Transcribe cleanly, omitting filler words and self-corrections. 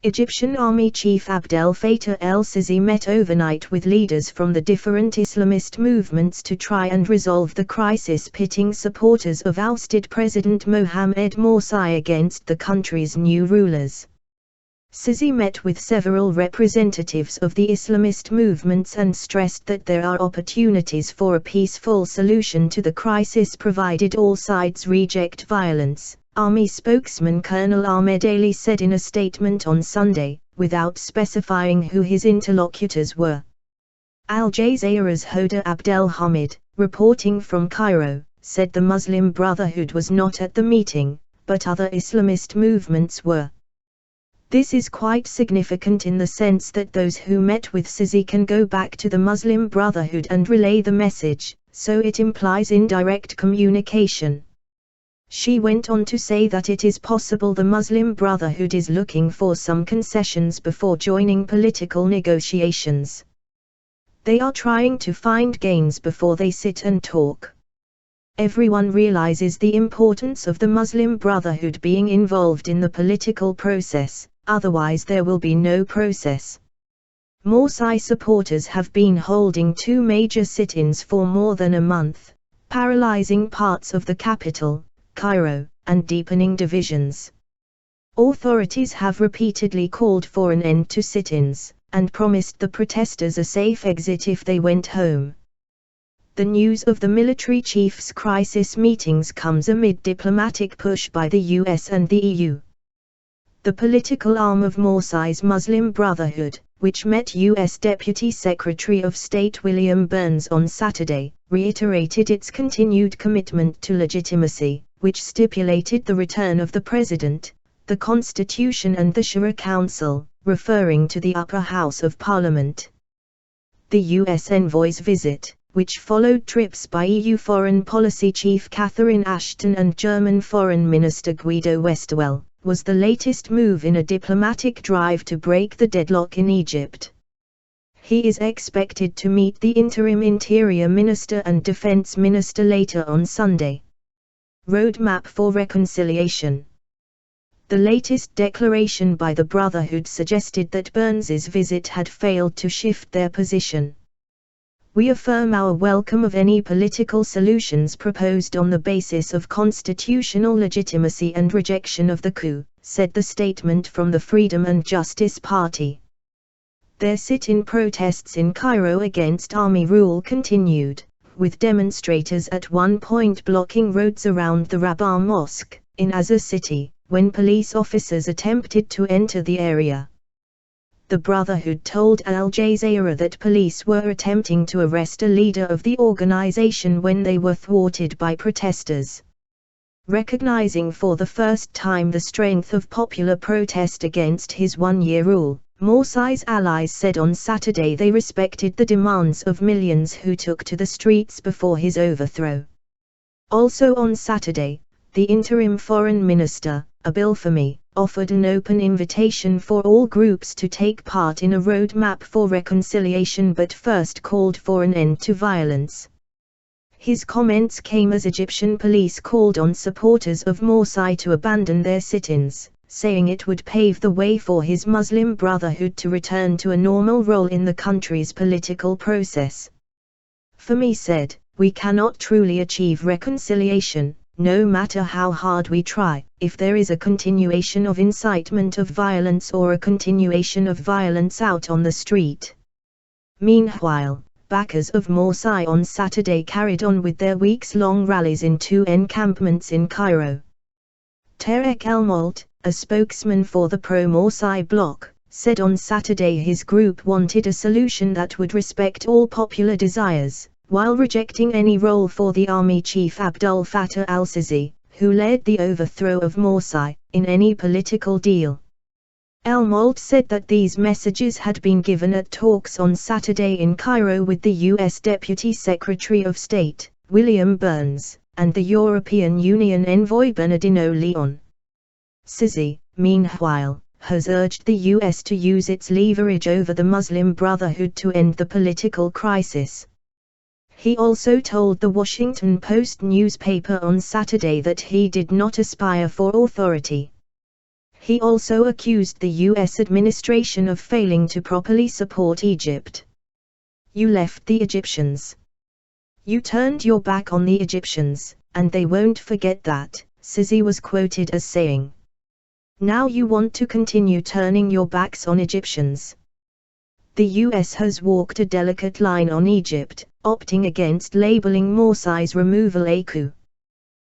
Egyptian Army Chief Abdel Fatah El Sisi met overnight with leaders from the different Islamist movements to try and resolve the crisis pitting supporters of ousted President Mohamed Morsi against the country's new rulers. Sisi met with several representatives of the Islamist movements and stressed that there are opportunities for a peaceful solution to the crisis provided all sides reject violence, Army spokesman Colonel Ahmed Aly said in a statement on Sunday, without specifying who his interlocutors were. Al Jazeera's Hoda Abdel Hamid, reporting from Cairo, said the Muslim Brotherhood was not at the meeting, but other Islamist movements were. This is quite significant in the sense that those who met with Sisi can go back to the Muslim Brotherhood and relay the message, so it implies indirect communication. She went on to say that it is possible the Muslim Brotherhood is looking for some concessions before joining political negotiations. They are trying to find gains before they sit and talk. Everyone realizes the importance of the Muslim Brotherhood being involved in the political process, otherwise there will be no process. Morsi supporters have been holding two major sit-ins for more than a month, paralyzing parts of the capital, Cairo, and deepening divisions. Authorities have repeatedly called for an end to sit-ins, and promised the protesters a safe exit if they went home. The news of the military chiefs' crisis meetings comes amid diplomatic push by the US and the EU. The political arm of Morsi's Muslim Brotherhood, which met US Deputy Secretary of State William Burns on Saturday, reiterated its continued commitment to legitimacy, which stipulated the return of the President, the Constitution and the Shura Council, referring to the upper house of Parliament. The US envoy's visit, which followed trips by EU Foreign Policy Chief Catherine Ashton and German Foreign Minister Guido Westerwelle, was the latest move in a diplomatic drive to break the deadlock in Egypt. He is expected to meet the interim Interior Minister and Defense Minister later on Sunday. Roadmap for reconciliation. The latest declaration by the Brotherhood suggested that Burns's visit had failed to shift their position. We affirm our welcome of any political solutions proposed on the basis of constitutional legitimacy and rejection of the coup, said the statement from the Freedom and Justice Party. Their sit-in protests in Cairo against army rule continued, with demonstrators at one point blocking roads around the Rabbah Mosque, in Azza City, when police officers attempted to enter the area. The Brotherhood told Al Jazeera that police were attempting to arrest a leader of the organization when they were thwarted by protesters. Recognizing for the first time the strength of popular protest against his one-year rule, Morsi's allies said on Saturday they respected the demands of millions who took to the streets before his overthrow. Also on Saturday, the interim foreign minister, Abdel Fatah, offered an open invitation for all groups to take part in a roadmap for reconciliation but first called for an end to violence. His comments came as Egyptian police called on supporters of Morsi to abandon their sit-ins, saying it would pave the way for his Muslim Brotherhood to return to a normal role in the country's political process. Fatah said, "We cannot truly achieve reconciliation, no matter how hard we try, if there is a continuation of incitement of violence or a continuation of violence out on the street." Meanwhile, backers of Morsi on Saturday carried on with their weeks-long rallies in two encampments in Cairo. Tarek El-Molt, a spokesman for the pro-Morsi bloc, said on Saturday his group wanted a solution that would respect all popular desires, while rejecting any role for the army chief Abdel Fatah El Sisi, who led the overthrow of Morsi, in any political deal. El-Molt said that these messages had been given at talks on Saturday in Cairo with the U.S. Deputy Secretary of State, William Burns, and the European Union envoy Bernardino Leon. Sisi, meanwhile, has urged the U.S. to use its leverage over the Muslim Brotherhood to end the political crisis. He also told the Washington Post newspaper on Saturday that he did not aspire for authority. He also accused the U.S. administration of failing to properly support Egypt. You left the Egyptians. You turned your back on the Egyptians, and they won't forget that, Sisi was quoted as saying. Now you want to continue turning your backs on Egyptians. The US has walked a delicate line on Egypt, opting against labeling Morsi's removal a coup.